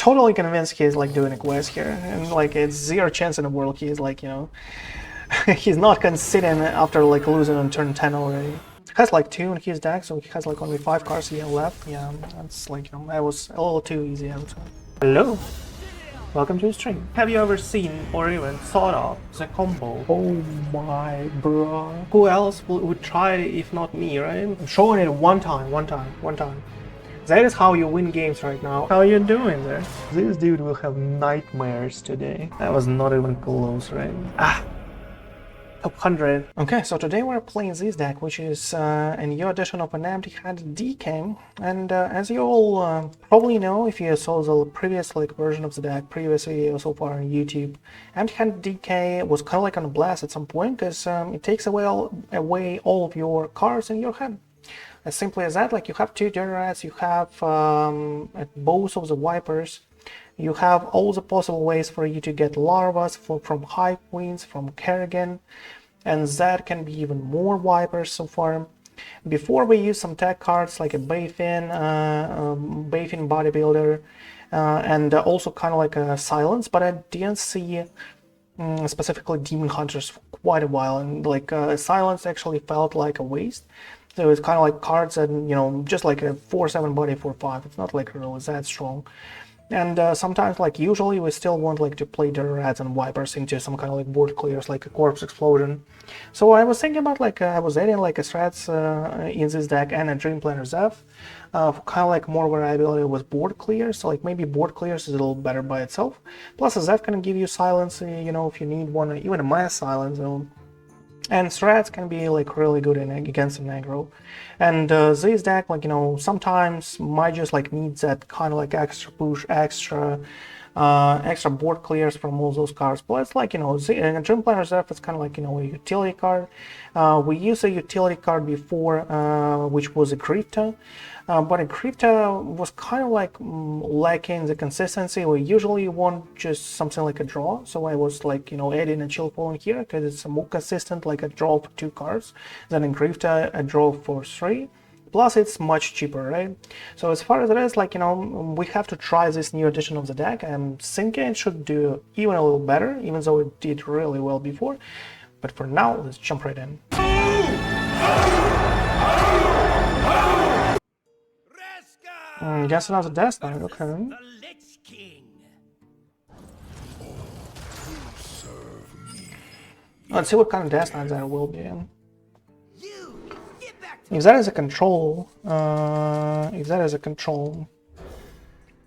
totally convinced he's like doing a quest here, and like it's zero chance in the world he's like, you know, he's not conceding after like losing on turn 10 already. Has like 2 in his deck, so he has like only 5 cards here left. Yeah, that's like, you know, that was a little too easy, I would say. Hello, welcome to the stream. Have you ever seen or even thought of the combo? Oh my bro. Who else would try it if not me, right? I'm showing it one time. That is how you win games right now. How are you doing there? This dude will have nightmares today. That was not even close, right? Top 100. Okay, so today we're playing this deck, which is a new edition of an empty-handed DK. And as you all probably know, if you saw the previous like version of the deck, previous video so far on YouTube, empty-handed DK was kind of like on a blast at some point, because it takes away all of your cards in your hand. As simply as that, like you have 2 dirty rats, you have both of the wipers, you have all the possible ways for you to get larvas from Hive Queens, from Kerrigan, and that can be even more wipers so far. Before we use some tech cards like a Bayfin Bodybuilder, and also kind of like a Silence, but I didn't see specifically Demon Hunters for quite a while, and like Silence actually felt like a waste. So it's kind of like cards that, you know, just like a 4/7 body 4/5. It's not like really that strong. And sometimes, like usually, we still want like to play dirty rats and wipers into some kind of like board clears, like a corpse explosion. So I was thinking about like I was adding like a strats in this deck and a Dreamplanner Zephrys, kind of like more variability with board clears. So like maybe board clears is a little better by itself. Plus a Zeph can give you silence, you know, if you need one, even a mass silence. And strats can be like really good against an aggro. And this deck, like, you know, sometimes might just like need that kind of like extra push, extra board clears from all those cards. But it's like, you know, Dreamplanner Zephrys is kind of like, you know, a utility card. We used a utility card before, which was a Grifta. But a Grifta was kind of like lacking the consistency. We usually want just something like a draw, so I was like, you know, adding a Chillfallen here because it's more consistent, like a draw for 2 cards than a Grifta, a draw for 3. Plus it's much cheaper, right? So as far as it is, like, you know, we have to try this new edition of the deck. I'm thinking it should do even a little better, even though it did really well before. But for now, let's jump right in. Guess another Death Knight, okay. Let's see what kind of Death Knight that will be in. If that is a control,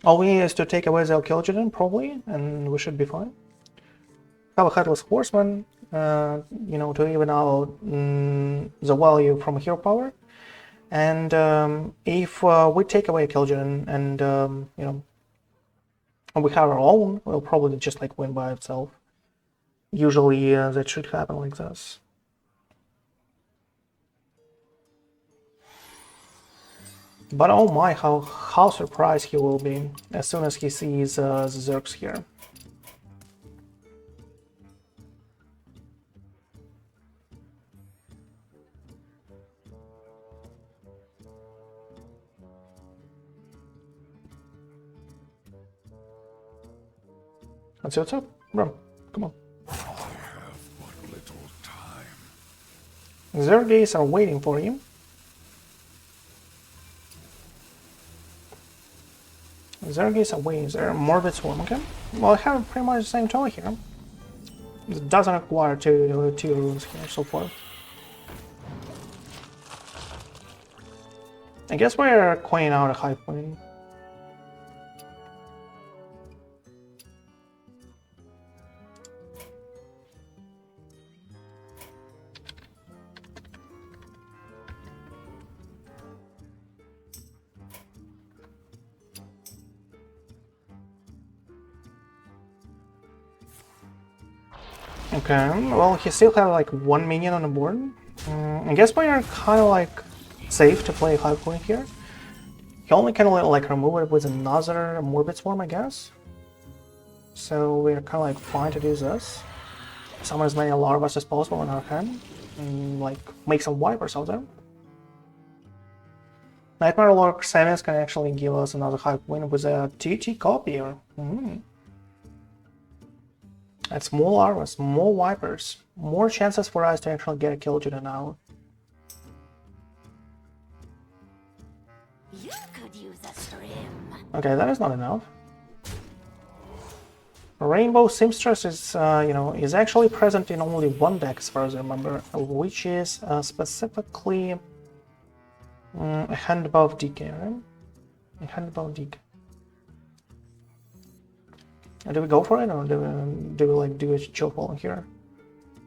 all we need is to take away the Kil'jaeden, probably, and we should be fine. Have a Headless Horseman, you know, to even out the value from hero power. And if we take away Kil'jaeden and, you know, and we have our own, we'll probably just like win by itself. Usually that should happen like this. But oh my, how surprised he will be as soon as he sees the Zergs here. Let's see what's up. Bro, come on. I have but little time. Zergies are waiting for you. Zergies are waiting. There are Morbid Swarm, okay? Well, I have pretty much the same toy here. It doesn't require two runes here so far. I guess we're coining out a Hive Queen. Okay, well, he still has like 1 minion on the board. I guess we are kind of like safe to play Hive Queen here. He only can like remove it with another Morbid Swarm, I guess. So we're kind of like fine to do this. Summon as many larvas as possible in our hand, and like make some wipers out there. Nightmare Lord Xavius can actually give us another Hive Queen with a TT copier. That's more larvas, more vipers, more chances for us to actually get a Kil'jaeden out. You could use a stream. Okay, that is not enough. Rainbow Seamstress is, is actually present in only one deck as far as I remember, which is specifically a hand above DK, right? A hand above DK. Do we go for it, or do we like do a Chillfallen here?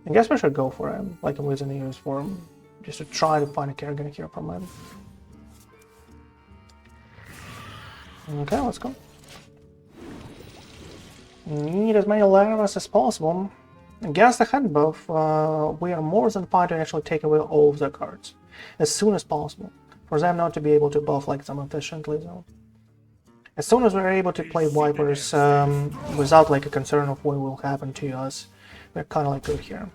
I guess we should go for it, like with a Nydus Worm, just to try to find a Kerrigan here from him. Okay, let's go. Need as many larvas as possible. Against the hand buff, we are more than fine to actually take away all of their cards as soon as possible, for them not to be able to buff like them efficiently though. As soon as we're able to play Vipers without like a concern of what will happen to us, we're kind of like good here.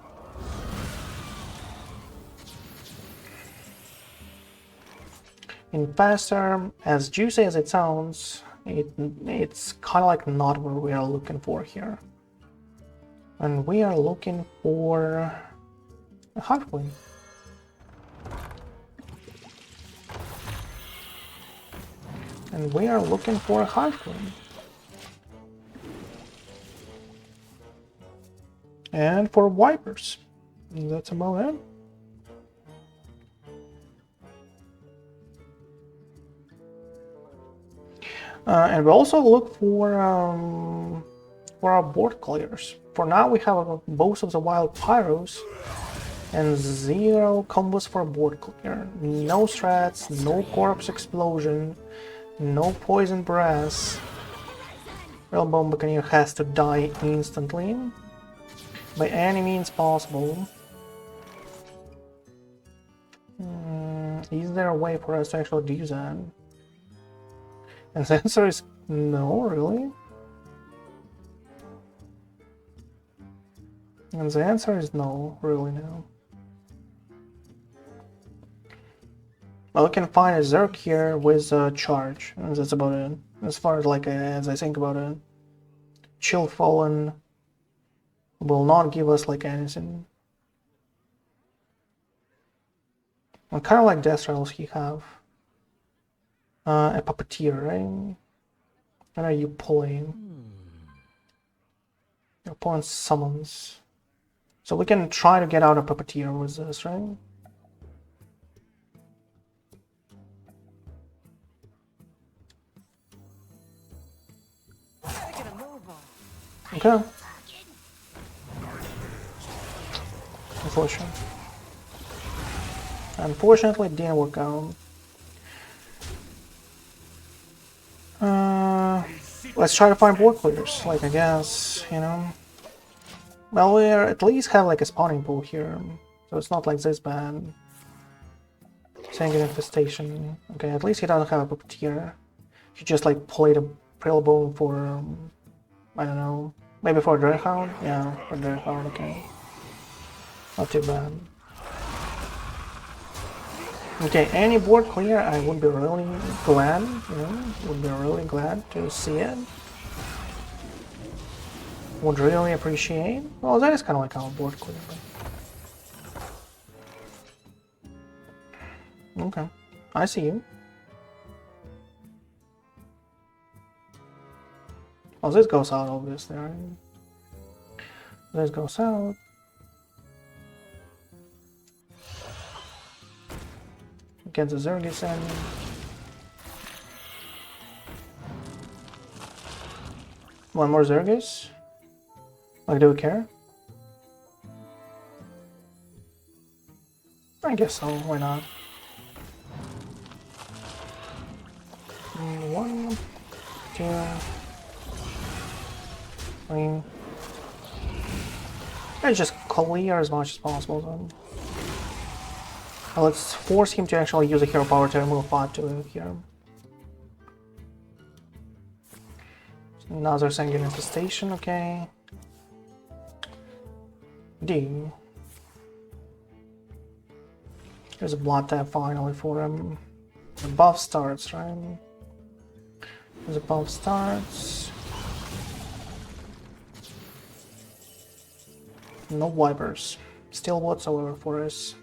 In faster, as juicy as it sounds, it's kind of like not what we are looking for here. And we are looking for a Hive Queen. And we are looking for a Hive Queen. And for Vipers. That's about it. And we also look for our board clears. For now we have both of the wild pyros and 0 combos for board clear. No strats, no corpse explosion, no poison brass. Railbone Buccaneer has to die instantly by any means possible. Is there a way for us to actually do that? And the answer is no, really? And the answer is no, really no. Well, we can find a Zerg here with a charge, and that's about it. As far as like as I think about it, Chillfallen will not give us like anything. What kind of like death rails he have? A puppeteer, right? What are you pulling? Your opponent summons. So we can try to get out a puppeteer with this, right? Okay. Unfortunately, it didn't work out. Let's try to find board clears, like I guess, you know. Well, we at least have like a spawning pool here, so it's not like this bad. Sanguine Infestation. Okay, at least he doesn't have a puppeteer. He just like played a Prillbone for, I don't know, maybe for a Dreadhound? Yeah, for a Dreadhound, okay. Not too bad. Okay, any board clear, I would be really glad, you know, would be really glad to see it. Would really appreciate. Well, that is kind of like our board clear. But... okay, I see you. Oh, this goes out, obviously, right? This goes out. Get the Zergis in. One more Zergis? Like, do we care? I guess so, why not? 1, 2, 3. Let's just clear as much as possible then. Let's force him to actually use a hero power to remove bot to here. Another Sanguine Infestation, okay. D. There's a blood tap finally for him. The buff starts, right? The buff starts. No wipers. Still whatsoever for us.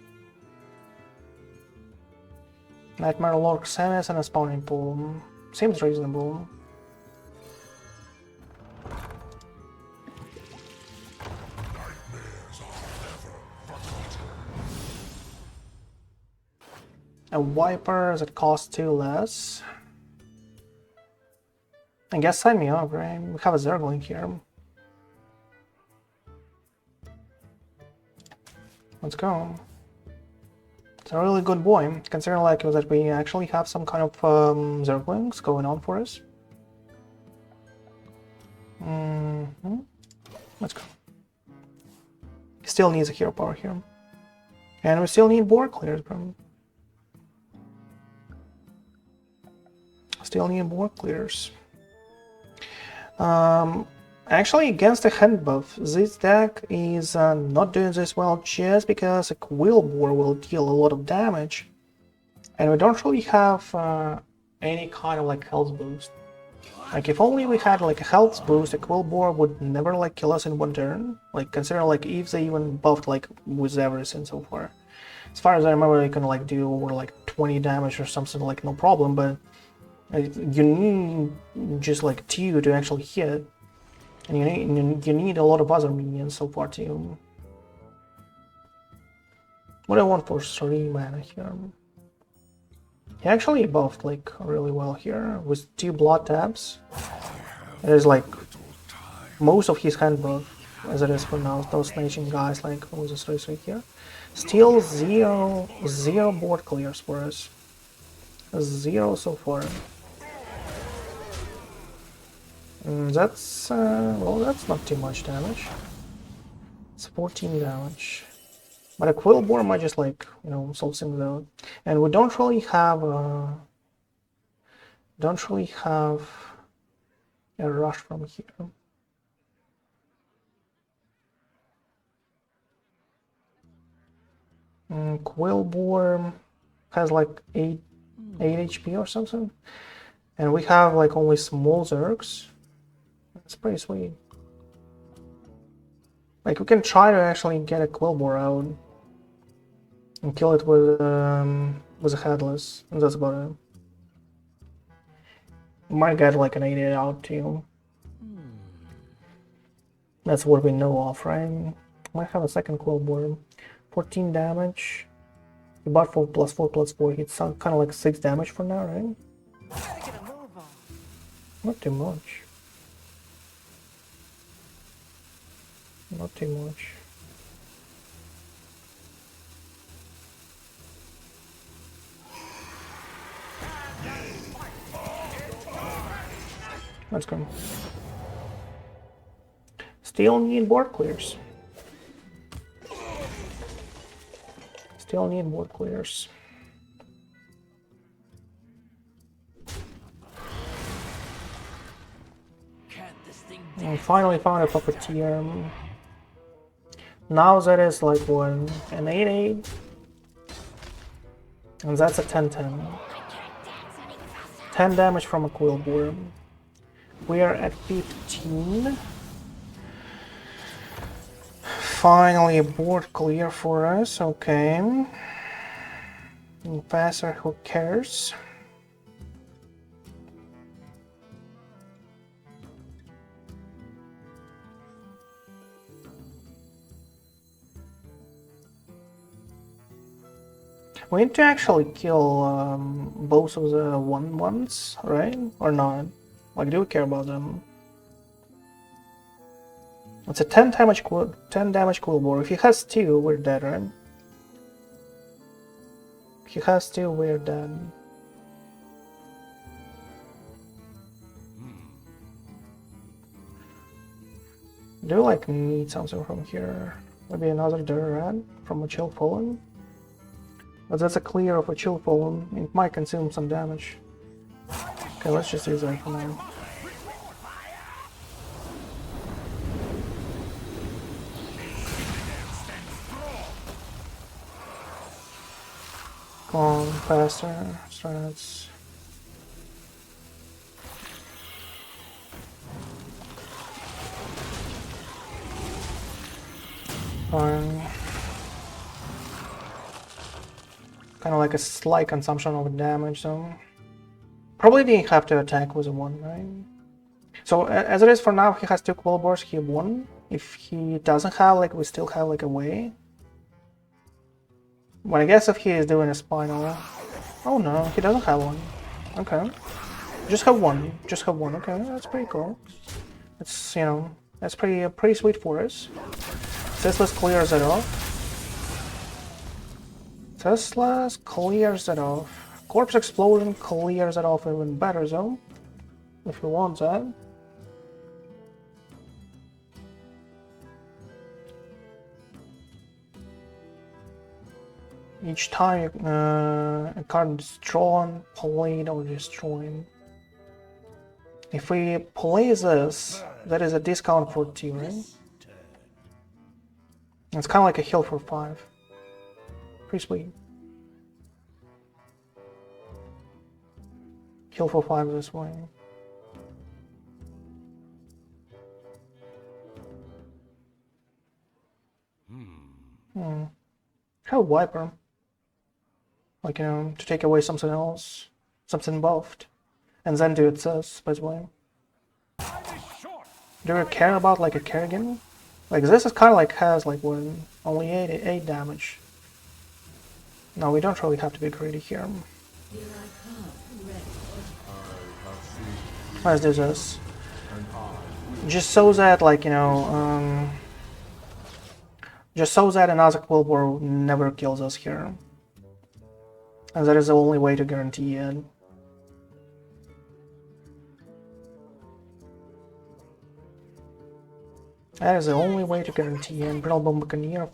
Nightmare Lord Xavius and a spawning pool. Seems reasonable. A wiper that costs 2 less. I guess sign me up, right? We have a Zergling here. Let's go. It's a really good boy, considering like that we actually have some kind of Zerglings going on for us. Let's go. Still needs a hero power here. And we still need board clears, bro. Still need board clears. Actually, against the hand buff, this deck is not doing this well just because a Quill Boar will deal a lot of damage, and we don't really have any kind of like health boost. Like if only we had like a health boost, a Quill Boar would never like kill us in one turn. Like consider like if they even buffed like with Zergling and so far. As far as I remember, they can like do over like 20 damage or something like no problem, but you need just like 2 to actually hit. And you need a lot of other minions so far too. What do I want for 3 mana here? He actually buffed like really well here with 2 blood tabs. It is like most of his hand buff as it is for now. Those snatching guys like with the 3/3 here. Still zero board clears for us. 0 so far. That's well, that's not too much damage. It's 14 damage, but a Quill Boar might just like solve things out. And we don't really have a rush from here. Quill Boar has like 8 HP or something, and we have like only small Zergs. That's pretty sweet. Like we can try to actually get a Quill Boar out and kill it with a Headless, and that's about it. We might get like an 8 out too. That's what we know of, right? Might have a second Quill Boar. 14 damage. You bought 4+4+4. It's kind of like 6 damage for now, right? Not too much. Not too much. Let's go. Still need board clears. Still need board clears. And finally found a puppeteer. Now that is like an 8/8, and that's a 10/10. 10 damage from a Quill Boar. We are at 15. Finally a board clear for us, okay. Faster, who cares? We need to actually kill both of the 1/1s, right? Or not? Like, do we care about them? It's a 10 damage Quill Boar. If he has 2, we're dead, right? If he has 2, we're dead. Do like need something from here? Maybe another Durarad from a Chillfallen? But that's a clear of a Chillfallen. It might consume some damage. Okay, let's just use that for now. on, faster, strats. Fine. Kind of like a slight consumption of damage, though. Probably didn't have to attack with a 1, right? So as it is for now, he has 2 Quillbores, he won. If he doesn't have, like, we still have like a way. But I guess if he is doing a Spinal... Oh no, he doesn't have one. Okay. Just have one. Just have one. Okay, that's pretty cool. It's, you know, that's pretty sweet for us. Ceaseless clears it off. Ceaseless clears it off. Corpse Explosion clears it off even better, though. If you want that. Each time a card is drawn, played, or destroyed. If we play this, that is a discount for 2, right? It's kind of like a heal for 5. Pretty sweet. Heal for 5 this way. Have a Wiper. Like, you know, to take away something else, something buffed, and then do it this, by the way. Do you care about like a Kerrigan? Like this is kind of like has like one only 8 damage. No, we don't really have to be greedy here. Let's do this. Just so that, like, you know, just so that another Quillbore never kills us here. And that is the only way to guarantee it. That is the only way to guarantee it. Brittle Bone Buccaneer,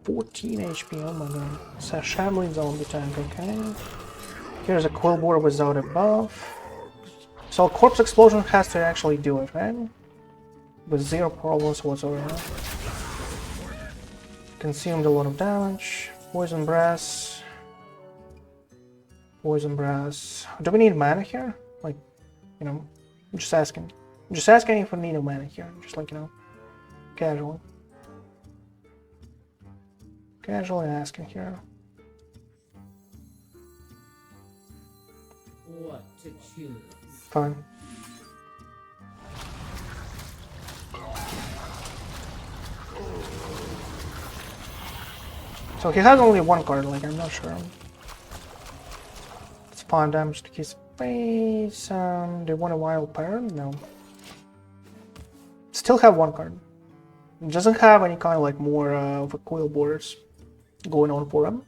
14 HP, oh my god. So Shambling Zombie Tank, okay. Here's a Quillbore without a buff. So Corpse Explosion has to actually do it, right? With 0 problems whatsoever. Consumed a lot of damage. Poison Breath. Poison Breath. Do we need mana here? Like, you know, I'm just asking. I'm just asking if we need a mana here. Just like, you know, casually. Casually asking here. What to choose? Fine. So he has only 1 card, like, I'm not sure. It's 5 damage to his face. Do you want a Wild Baron? No. Still have 1 card. Doesn't have any kind of like more of a Quillbores going on for him.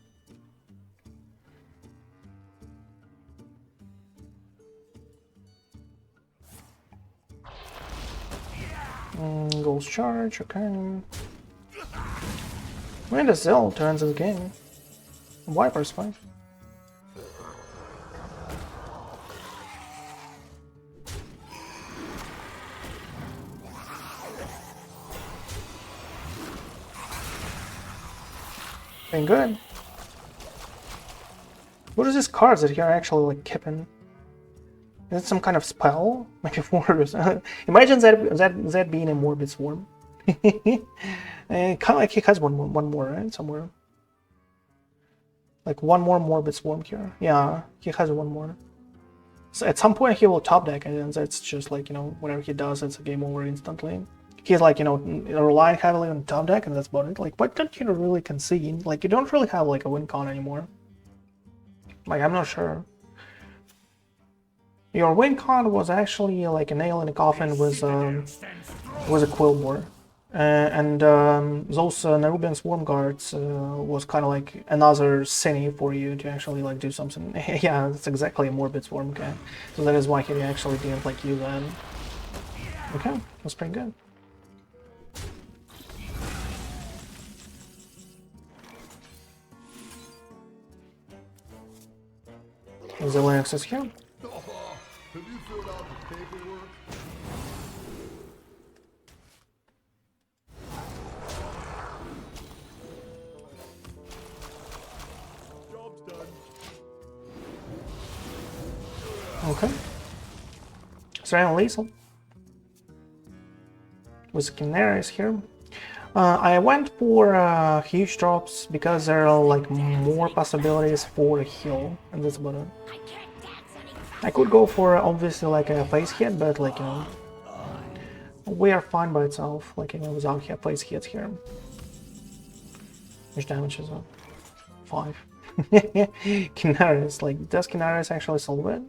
Goes charge, okay. When the Zell turns his game. Wiper's fine. Been good. What is this cards that you're actually like keeping? Is it some kind of spell? Maybe Warders. Imagine that being a Morbid Swarm. Kind of like he has one more, right? Somewhere. Like 1 more Morbid Swarm here. Yeah, he has 1 more. So at some point he will top deck, and then that's just like, you know, whatever he does, it's a game over instantly. He's like, you know, relying heavily on top deck, and that's about it. Like, what don't you really concede? Like, you don't really have like a win con anymore. Like, I'm not sure. Your win con was actually like a nail in the coffin with a Quillbore. And those Nerubian Swarm Guards was kind of like another cine for you to actually like do something. Yeah, that's exactly a Morbid Swarm, okay. So that is why he actually didn't like use that. Okay, that's pretty good. Zilliax is here. Have you filled out the paperwork? Job's done. Okay. Serene Lethal. With Canaries here. I went for huge drops because there are like more possibilities for a heal, and that's about it. I could go for obviously like a face hit, but like, you know, we are fine by itself, like, you know, without face hits here. Which damage is up? 5. Canaries, like, does Canaries actually solve it?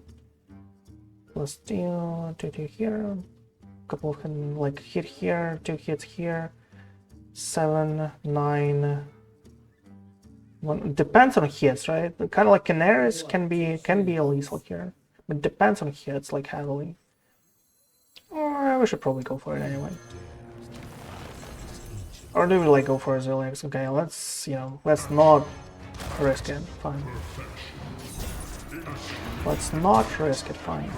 Plus 2 here, couple of like hit here, 2 hits here, 7, 9. Well, depends on hits, right? Kind of like Canaries can be a lethal here, but depends on hits like heavily. Or we should probably go for it anyway. Or do we like go for a Zilliax? Okay, let's, you know, let's not risk it. Fine. Let's not risk it. Fine.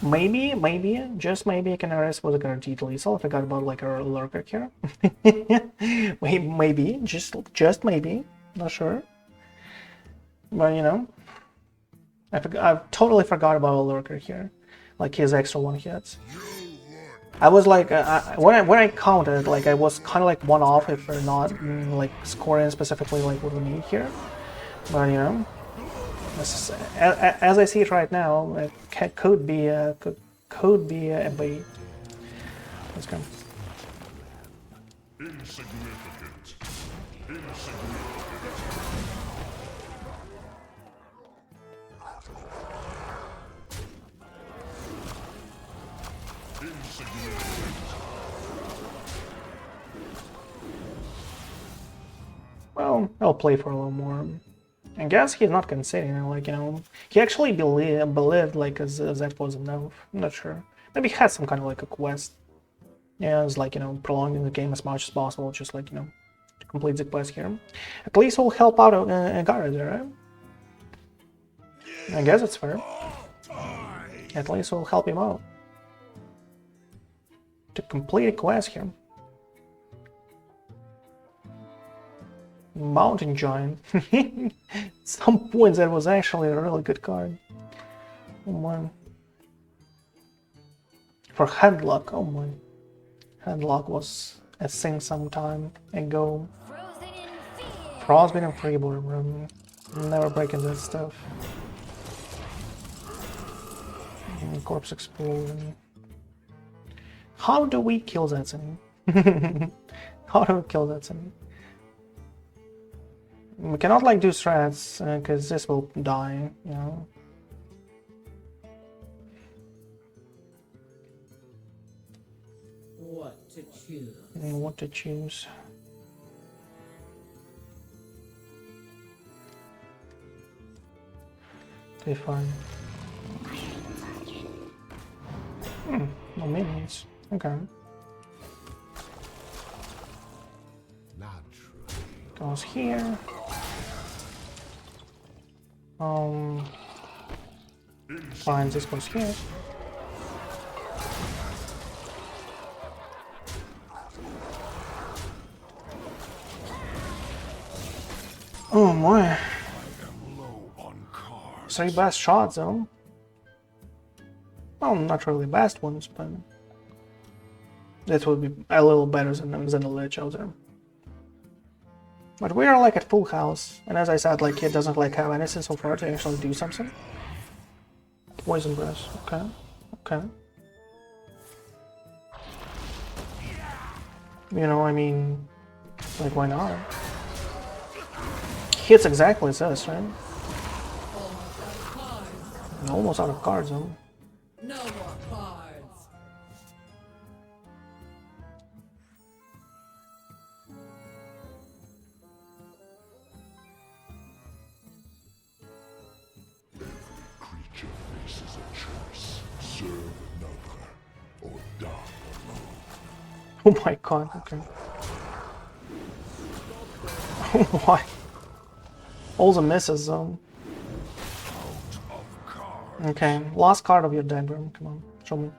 Maybe, just maybe Canaries was a guaranteed lethal. I forgot about like a lurker here. maybe, just maybe, not sure. But you know, I totally forgot about a lurker here, like his extra 1 hits. I was like, when I counted, like I was kind of like 1 off if we're not like scoring specifically like what we need here. But you know. As I see it right now, it could be a bait. Let's go. Insignificant. Well, I'll play for a little more. I guess he's not conceding, like, you know, he actually believed like that was enough. I'm not sure. Maybe he had some kind of like a quest. Yeah, it's like, you know, prolonging the game as much as possible, just like, you know, to complete the quest here. At least we'll help out Gara there, right? I guess it's fair. At least we'll help him out to complete a quest here. Mountain Giant. Some points that was actually a really good card. Oh my. For Headlock, oh my. Headlock was a thing some time ago. Frostbite and Freeborn. Never breaking that stuff. Corpse Explosion. How do we kill that thing? How do we kill that thing? We cannot like do strats because this will die, you know. What to choose? What to choose? Okay, fine. No minions. Okay. Goes here. Fine, this goes here. Oh my. 3 best shots though. Well, not really best ones, but that would be a little better than the Lich out there. But we are like at full house, and as I said, like it doesn't like have anything so far to actually do something. Poison Breath, okay, okay. You know, I mean, like why not? Hits exactly this, right? Almost out of cards, though. No more cards. Creature faces a choice. Serve another or die alone. Oh my god, okay. Oh my. All the misses, though. Okay, last card of your deck, bro. Come on,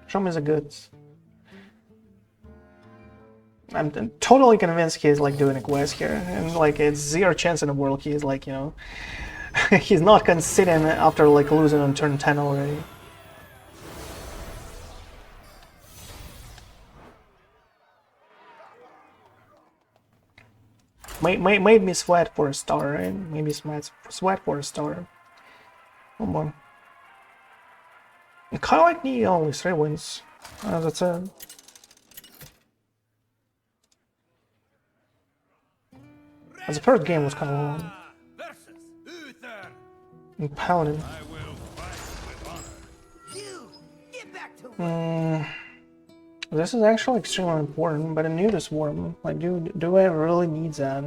show me the goods. I'm totally convinced he's like doing a quest here, and like it's zero chance in the world he's like, you know, he's not conceding after like losing on turn 10 already. Made me sweat for a star, right? Maybe sweat for a star. Oh boy. I kinda like need only 3 wins. That's it. As the first game was kind of long. And Paladin. This is actually extremely important, but a Nydus Worm, like, do I really need that?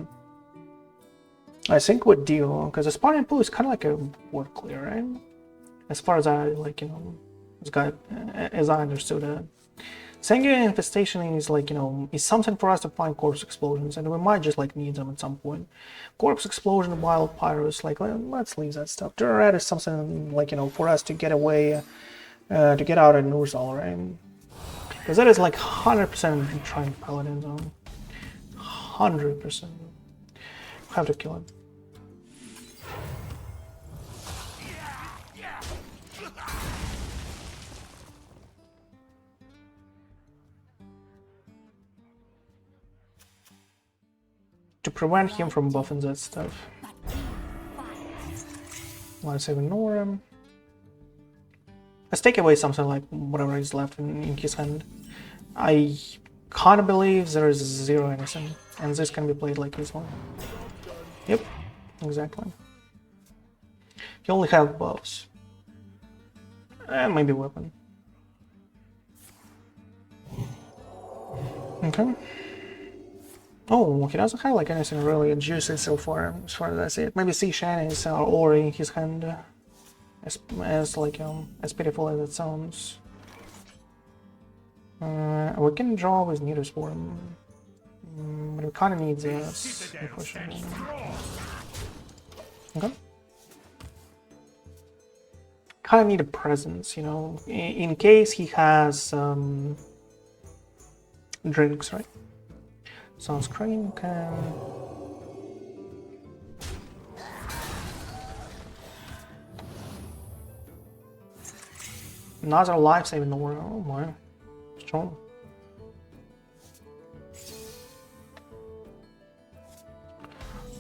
I think with Dio, because the spawning pool is kind of like a board clear, right? As far as I, like, you know, as I understood it. Sanguine Infestation is like, you know, is something for us to find corpse explosions, and we might just like need them at some point. Corpse explosion, wild pyros, like, let's leave that stuff. Red is something like, you know, for us to get away, to get out of Nurzal, right? Because that is like 100% trying Paladin zone. 100%. Have to kill him. To prevent him from buffing that stuff. Let's ignore him. Let's take away something like whatever is left in his hand. I can't believe there is 0 anything, and this can be played like this one. Yep, exactly. You only have bows. And maybe weapon. Okay. Oh, he doesn't have like anything really juicy so far, as far as I see it. Maybe Ceaseless is or in his hand, as like as pitiful as it sounds. We can draw with Nydus Worm, but we kind of need this, unfortunately. Okay. Kind of need a presence, you know, in case he has drinks, right? Sunscreen can. Another life saving the world. Oh my. Strong.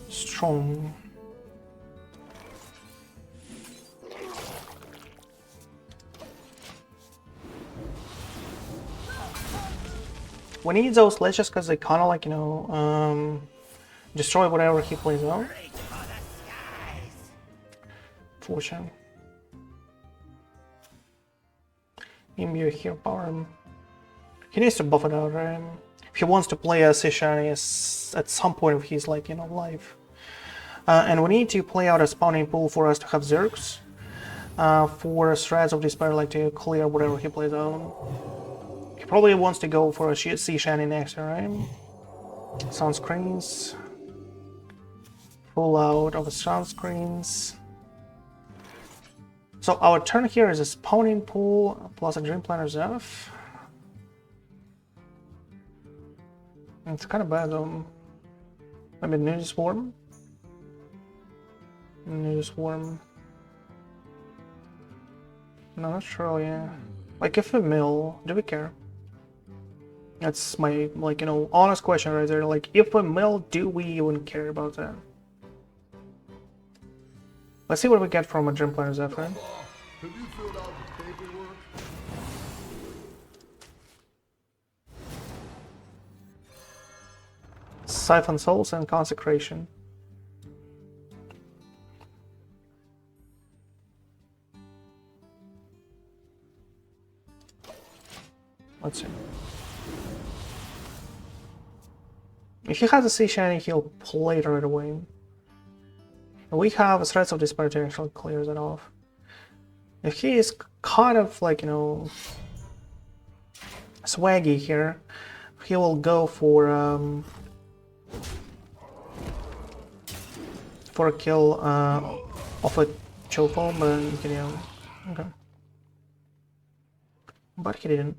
Strong. We need those ledges because they kind of like, you know, destroy whatever he plays out. Fortune. Imbue here power. He needs to buff it out, right? If he wants to play a Ceaseless at some point of his, like, you know, life. And we need to play out a spawning pool for us to have Zergs. For Threads of Despair, like to clear whatever he plays out. He probably wants to go for a Sea next, right? Sunscreens. Full out of the sunscreens. So our turn here is a spawning pool plus a Dreamplanner Zephrys. It's kind of bad though. Maybe Nydus Worm? Nydus Worm. No, not sure, yeah. Like if we mill, do we care? That's my, like, you know, honest question right there. Like, if we mill, do we even care about that? Let's see what we get from a Dreamplanner Zephrys. Have you filled out the paperwork? Siphon Souls and Consecration. Let's see. If he has a sea shiny, he'll play it right away. We have a Threats of Despair to actually clear that off. If he is kind of like, you know, swaggy here, he will go for a kill of a Chillfallen Baron, you know. Okay. But he didn't.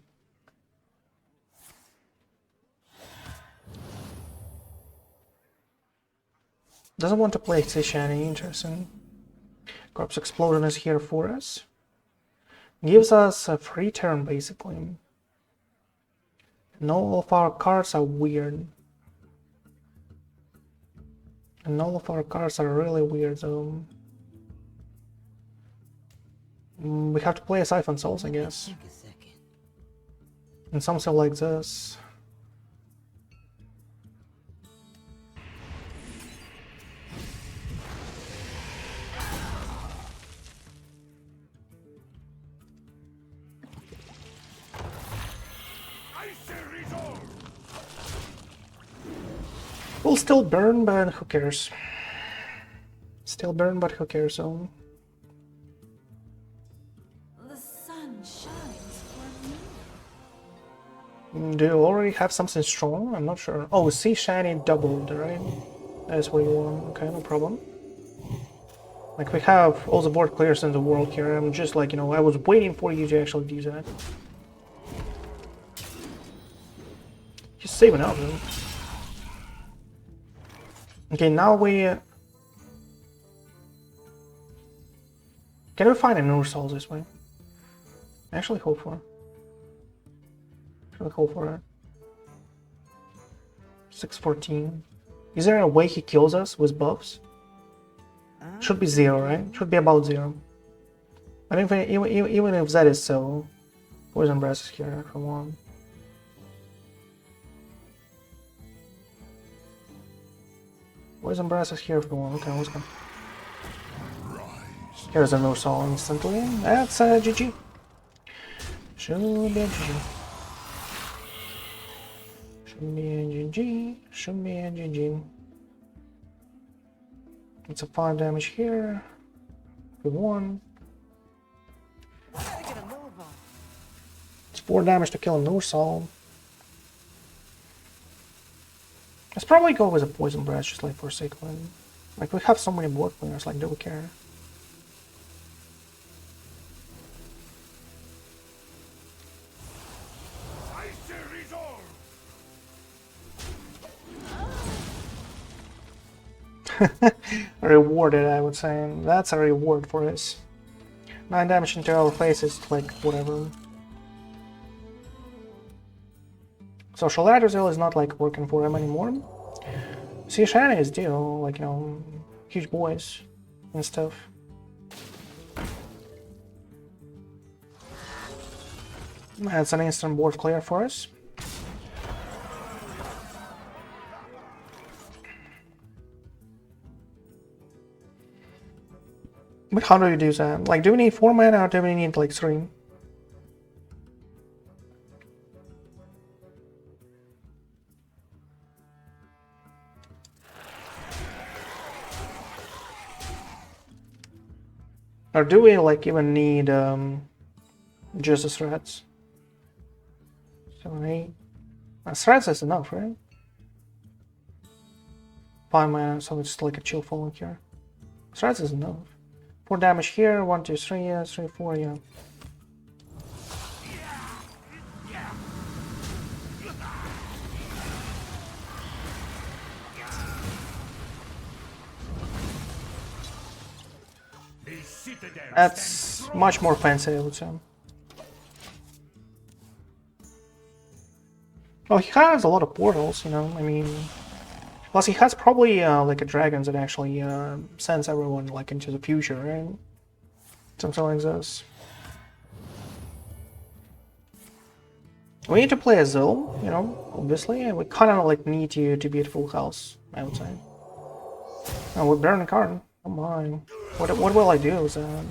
Doesn't want to play Xavius, interesting. Corpse Explosion is here for us. Gives us a free turn, basically. And all of our cards are weird. And all of our cards are really weird, though. We have to play a Siphon Souls, I guess. Think a second. And something like this. We'll still burn, but who cares? Still burn, but who cares? So. The sun shines for me. Do you already have something strong? I'm not sure. Oh, see shiny doubled, right? That's what you want. Okay, no problem. Like, we have all the board clears in the world here. I'm just like, you know, I was waiting for you to actually do that. Just saving up, man. Okay, now we... Can we find a new soul this way? I actually hope for it. Actually hope for it. 614. Is there a way he kills us with buffs? Should be 0, right? Should be about 0. I think even if that is so... Poison Breath is here for one. Poison Breath is here for one. Okay, let's go. Here's a no soul instantly. That's GG. Should be a GG. Should be a GG. Should be a GG. It's a 5 damage here. Good one. It's 4 damage to kill a no soul. Let's probably go with a poison breath just like for sake of it. Like, we have so many board players, like, do we care? Rewarded, I would say. That's a reward for us. 9 damage into our faces, like, whatever. Social Ladderzill is not, like, working for him anymore. Xavius is still, like, you know, huge boys and stuff. That's an instant board clear for us. But how do you do that? Like, do we need 4 mana or do we need, like, 3? Or do we, like, even need just the threats? 7, 8. Threats is enough, right? 5 mana, so it's like a Chillfallen here. Threats is enough. 4 damage here, 1, 2, 3, yeah, 3, 4, yeah. That's much more fancy, I would say. Well, he has a lot of portals, you know, I mean... Plus, he has probably, like, a dragon that actually sends everyone, like, into the future, right? Something like this. We need to play a Zil, you know, obviously, and we kind of, like, need you to be at full health, I would say. Oh, we burn a card. Come on. What will I do with that?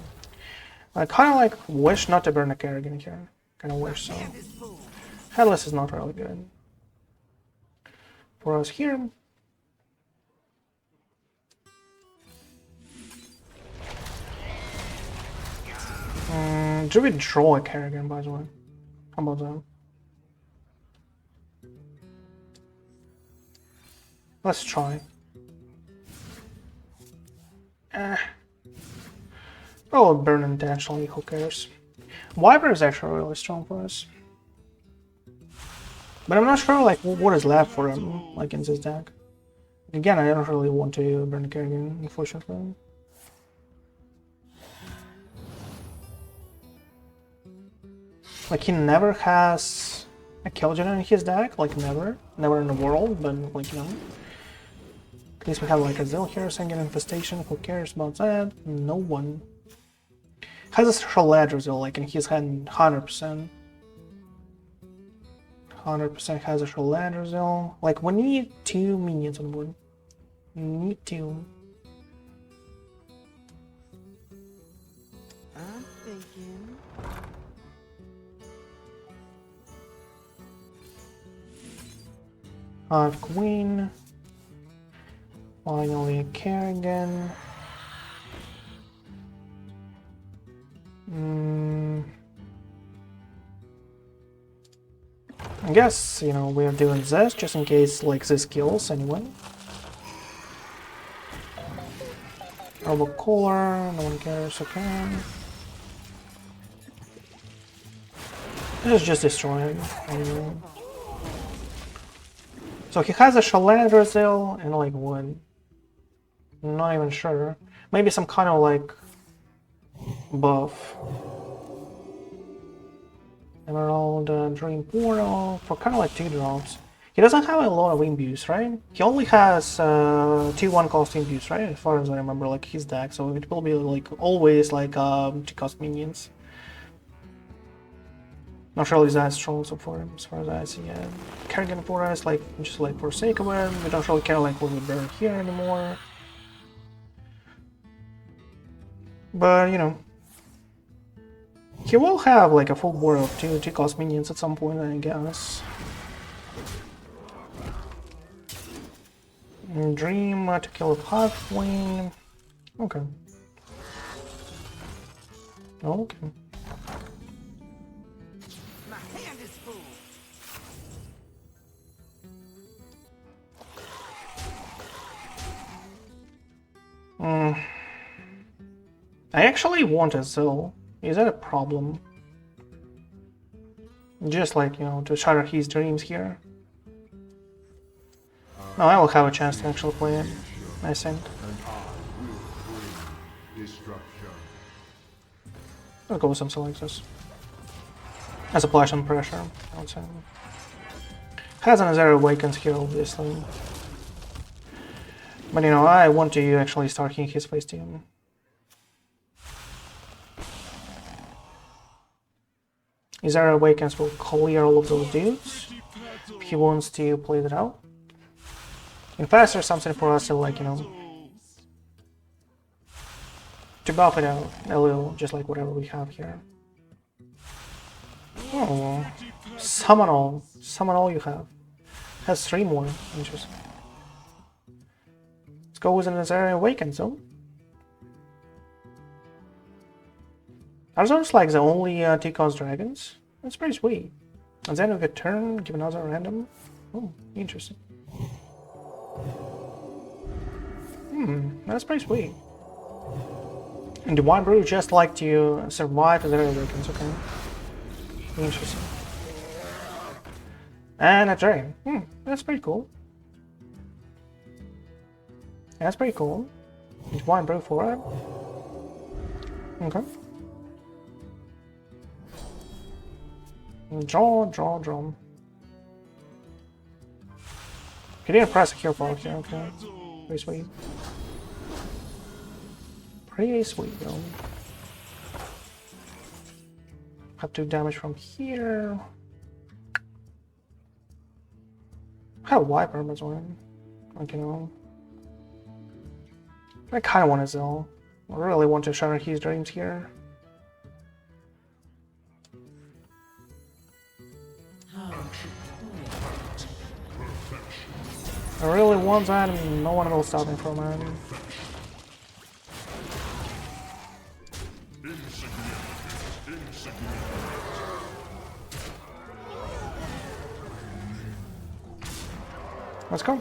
I kind of, like, wish not to burn a Kerrigan here. Kind of wish so. Headless is not really good. For us here... do we draw a Kerrigan, by the way? How about that? Let's try. Oh, burn intentionally, who cares? Viper is actually really strong for us. But I'm not sure, like, what is left for him, like, in this deck. Again, I don't really want to burn Kerrigan, unfortunately. Like, he never has a Kil'jaeden in his deck, like never. Never in the world, but like, you know. At least we have like a Zil here, Sanguine Infestation, who cares about that? No one. Has a Shaladra Zil, like in his hand, 100%. 100% has a Shaladra Zil. Like, we need 2 minions on board. We need 2. I'm thinking. Hive Queen. Finally, Kerrigan. I guess, you know, we're doing this just in case, like, this kills anyone. Robo Cooler, no one cares, okay. Let's just destroy him. Anyway. So he has a Shaladra Zil and like what? Not even sure. Maybe some kind of like buff. Emerald Dream Portal for kind of like 2 drops. He doesn't have a lot of imbues, right? He only has 2 1-cost imbues, right? As far as I remember, like his deck. So it will be like always like 2-cost minions. Not sure is that strong so far, as far as I see it. Kerrigan for us, like just like for sake of it. We don't really care like what we burn here anymore. But you know, he will have like a full board of 2 cost minions at some point, I guess. Dream to kill a Hive Queen. Okay. Okay. I actually want a Zil. Is that a problem? Just like, you know, to shatter his dreams here. No, I will have a chance to actually play it, I think. Let's go with something like this. As apply some pressure, I would say. Has another Awakens here, obviously. But you know, I want to actually start hitting his face team. His Zara Awakens will clear all of those dudes. If he wants to play that out. In fact, there's something for us to, like, you know, to buff it out a little, just like whatever we have here. Oh, summon all you have. Has 3 more. Interesting. Let's go with an Zara Awakens, though. Are those like the only T-Cost dragons? That's pretty sweet. And then we get turn, give another random. Oh, interesting. That's pretty sweet. And Divine Brew just like to survive as Awakens, okay. Interesting. And a dragon. That's pretty cool. That's pretty cool. Divine Brew for it. Okay. Draw. He didn't press a kill block here, okay. Pretty sweet. Pretty sweet, though. Have 2 damage from here. I have Wiper as well. Like, you know. I kinda want a Zil. I really want to shatter his dreams here. I really want that, and no one will stop me from it. Let's go.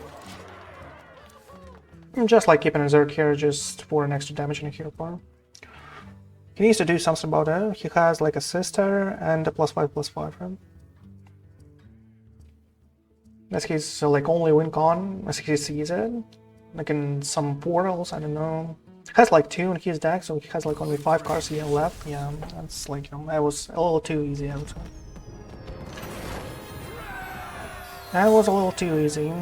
I'm just like keeping a Zerg here just for an extra damage in a hero farm. He needs to do something about it. He has like a sister and a +5/+5, right? As he's like only win con as he sees it. Like in some portals, I don't know. He has like 2 in his deck, so he has like only 5 cards here left. Yeah, that's like, you know, that was a little too easy, I would say. That was a little too easy.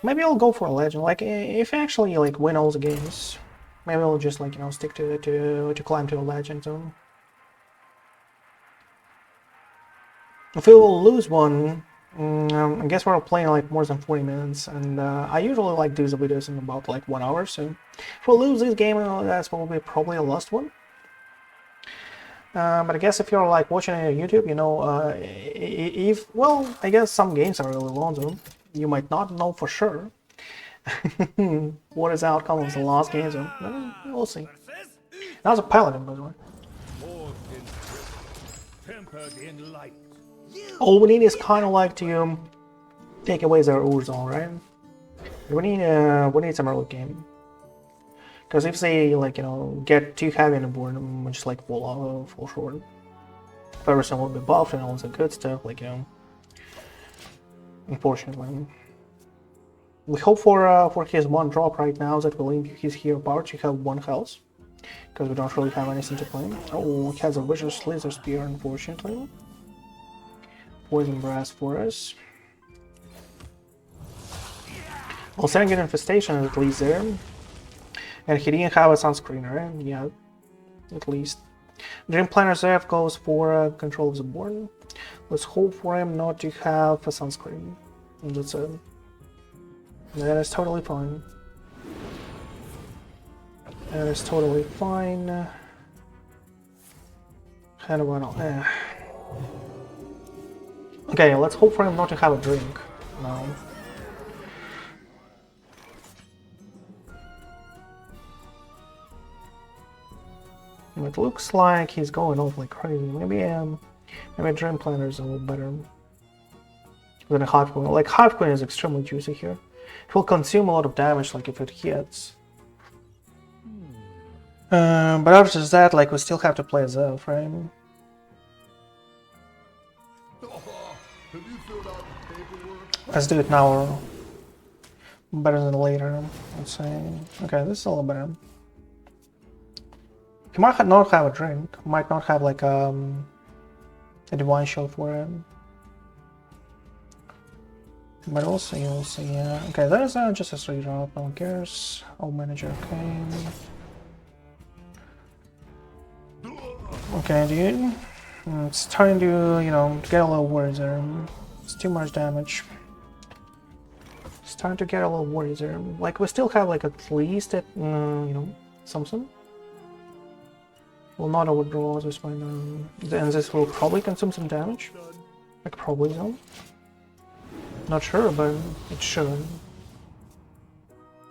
Maybe I'll go for a legend. Like, if I actually like win all the games, maybe I'll just like, you know, stick to climb to a legend zone. If we will lose one, I guess we're playing like more than 40 minutes, and I usually like do the videos in about like 1 hour, so if we lose this game, that's probably a last one. But I guess if you're like watching it on YouTube, you know, well, I guess some games are really long, so you might not know for sure what is the outcome of the last game, so we'll see. That was a paladin, by the way. All we need is kind of like to take away their Urzon, right? We need some early game. Because if they, like, you know, get too heavy on the board, we just like fall short. Everything will be buffed and all that good stuff, like, you know. Unfortunately. We hope for his 1 drop right now that will improve his hero power to have 1 health. Because we don't really have anything to play. Oh, he has a vicious laser spear, unfortunately. Poison brass for us. Well, Sanguine Infestation is at least there. And he didn't have a sunscreen, right? Yeah, at least. Dreamplanner Zephrys goes for control of the board. Let's hope for him not to have a sunscreen. And that's it. That is totally fine. That is totally fine. Kind of wanna. Okay, let's hope for him not to have a drink now. It looks like he's going off like crazy. Maybe Dreamplanner is a little better than a Hive Queen. Like, Hive Queen is extremely juicy here. It will consume a lot of damage, like if it hits. But after that, like, we still have to play Zeph, right? Let's do it now. Better than later, let's say. Okay, this is a little better. He might not have a drink, might not have like a divine shield for him. But we'll see, yeah. Okay, there's just a 3-drop, no one cares. I'll manage, okay. Okay, dude. It's starting to, you know, get a little worried there. It's too much damage. It's starting to get a little worried there. Like, we still have like at least, you know, something. Will not overdraw this one, and this will probably consume some damage. Like, probably though. Not sure, but it should.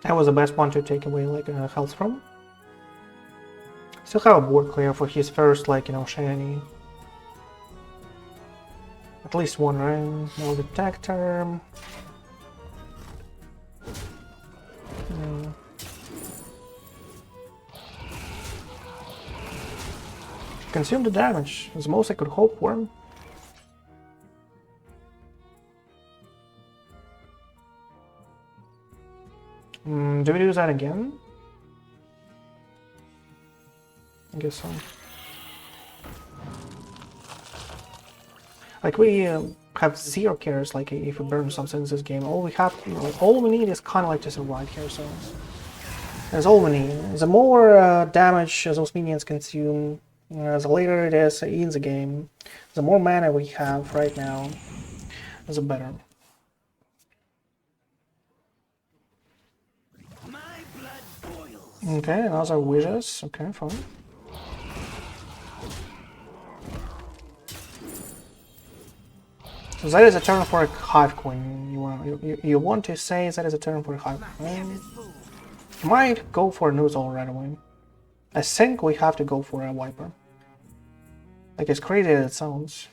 That was the best one to take away, like, health from. Still have a board clear for his first, like, you know, shiny. At least 1, right? No detector. Consume the damage, is the most I could hope for him. Do we do that again? I guess so. Like, we have 0 cares, like, if we burn something in this game. All we have, you know, all we need is kind of like to survive here, so... That's all we need. The more damage those minions consume, the later it is in the game, the more mana we have right now, the better. Okay, another wishes. Okay, fine. So that is a turn for a Hive Queen. You want to say that is a turn for a Hive Queen? You might go for a Noozle right away. I think we have to go for a Viper. Like, as crazy as it sounds.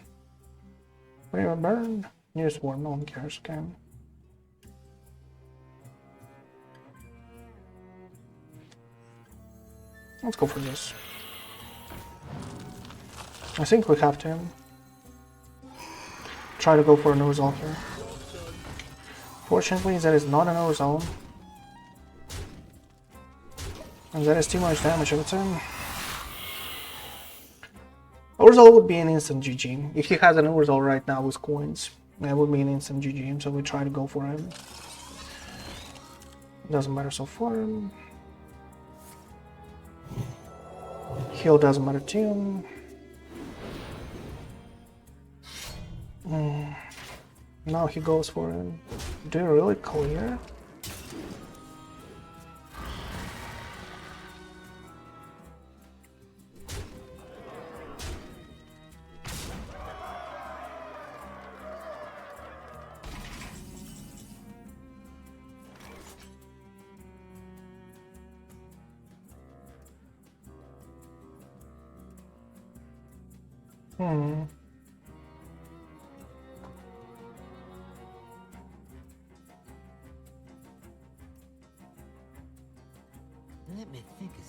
Whatever, burn. Nydus Worm, no one cares, okay. Let's go for this. I think we have to try to go for a Noozle here. Fortunately, there is not an overzone. And that is too much damage, I would say. Overzone would be an instant GG. If he has an overzone right now with coins, that would be an instant GG, so we try to go for him. Doesn't matter so far. Heal doesn't matter too. Now he goes for it. Do you really clear?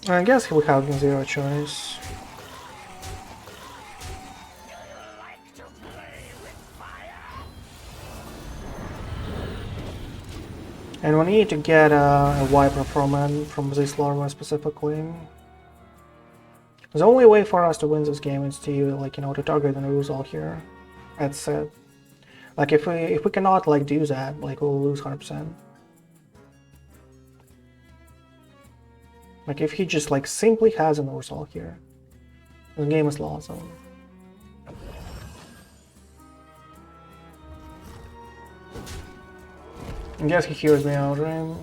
I guess we have zero choice. And we need to get a wiper from this larva specifically. The only way for us to win this game is to, like, you know, to target an Uruzal here. That's it. Like, if we cannot, like, do that, like, we'll lose 100%. Like, if he just, like, simply has an Uruzal here, the game is lost. So. I guess he hears me out, right?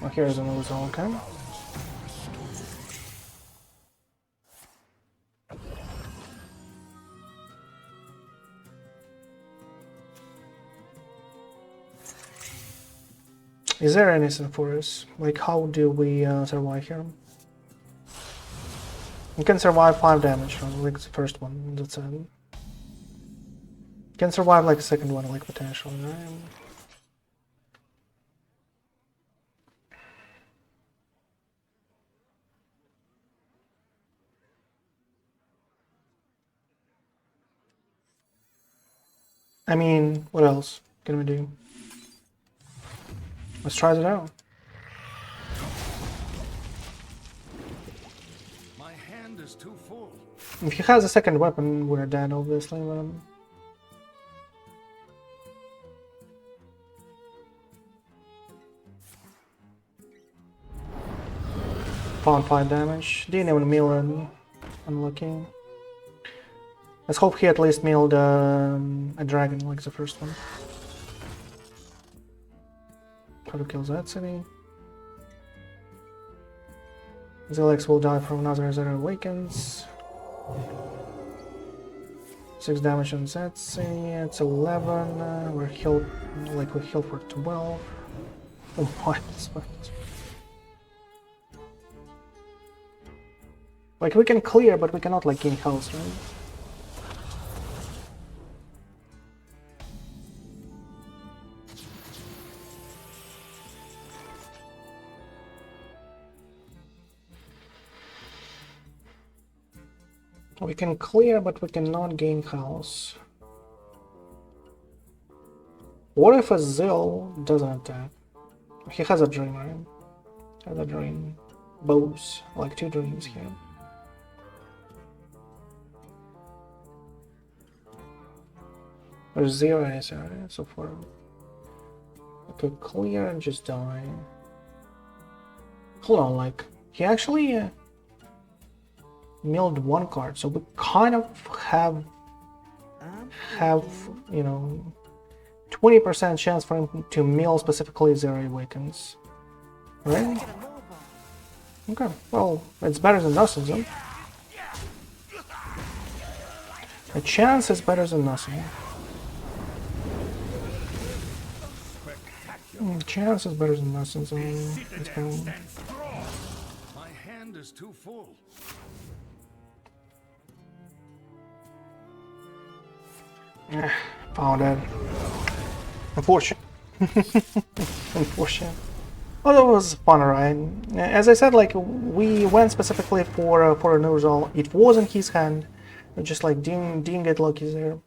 Well, here's an Uruzal, okay? Is there anything for us? Like, how do we survive here? We can survive 5 damage from, like, the first one, that's it. Can survive, like, the second one, like, potentially, right? I mean, what else can we do? Let's try it out. My hand is too full. If he has a second weapon, we're dead, obviously. But... Found 5 damage. Didn't even mill it. Unlucky. Let's hope he at least milled a dragon like the first one. How to kill that city. Zilliax will die from another Zerg awakens. 6 damage on that city. It's 11. We're healed, like we healed for 12. Oh my! Like we can clear, but we cannot like gain health, right? We can clear, but we cannot gain health. What if a Zil doesn't attack? He has a dream, right? Has a dream. Bows, like 2 dreams here. There's 0 answer, right? So far. I could clear and just die. Hold on, like, he actually milled 1 card, so we kind of have you know 20% chance for him to mill specifically Zero Awakens, right? Okay, well, it's better than nothing, though. A chance is better than nothing. Chance is better than nothing, so let's go. My hand is too full. Found it. Unfortunate. Unfortunate. Oh, that was fun, right? As I said, like we went specifically for a no result. It was in his hand. We just like didn't get lucky there.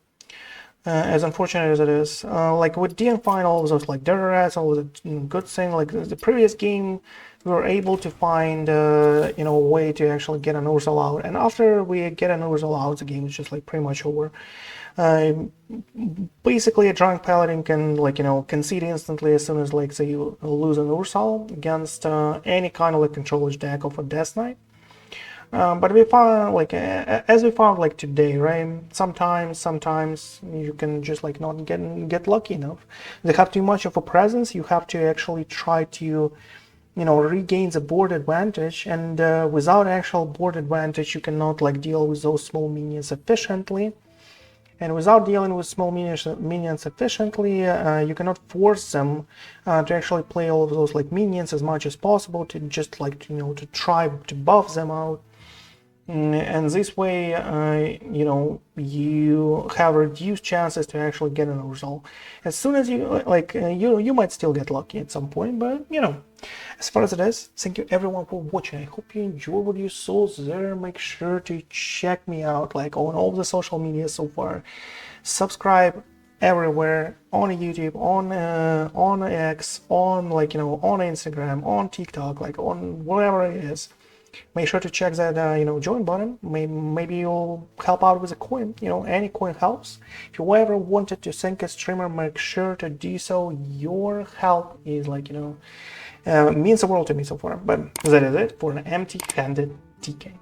As unfortunate as it is, like with DN finals, it was like dirty rats, all was a good thing. Like the previous game, we were able to find you know, a way to actually get an Ursal out, and after we get an Ursal out, the game is just like pretty much over. Basically, a drunk paladin can, like, you know, concede instantly as soon as like they lose an Ursal against any kind of like controller's deck of a Death Knight. But we found, like, as we found, like today, right? Sometimes you can just like not get lucky enough. They have too much of a presence. You have to actually try to, you know, regain the board advantage, and without actual board advantage, you cannot like deal with those small minions efficiently. And without dealing with small minions efficiently, you cannot force them to actually play all of those like minions as much as possible, to just like, you know, to try to buff them out. And this way, you know, you have reduced chances to actually get an result. As soon as you like, you might still get lucky at some point, but you know, as far as it is, thank you everyone for watching. I hope you enjoyed what you saw there. Make sure to check me out, like, on all the social media so far. Subscribe everywhere, on YouTube, on X, on, like, you know, on Instagram, on TikTok, like on whatever it is. Make sure to check that, you know, join button. Maybe you'll help out with a coin. You know, any coin helps. If you ever wanted to thank a streamer, make sure to do so. Your help is, like, you know, means the world to me so far. But that is it for an empty-handed TK.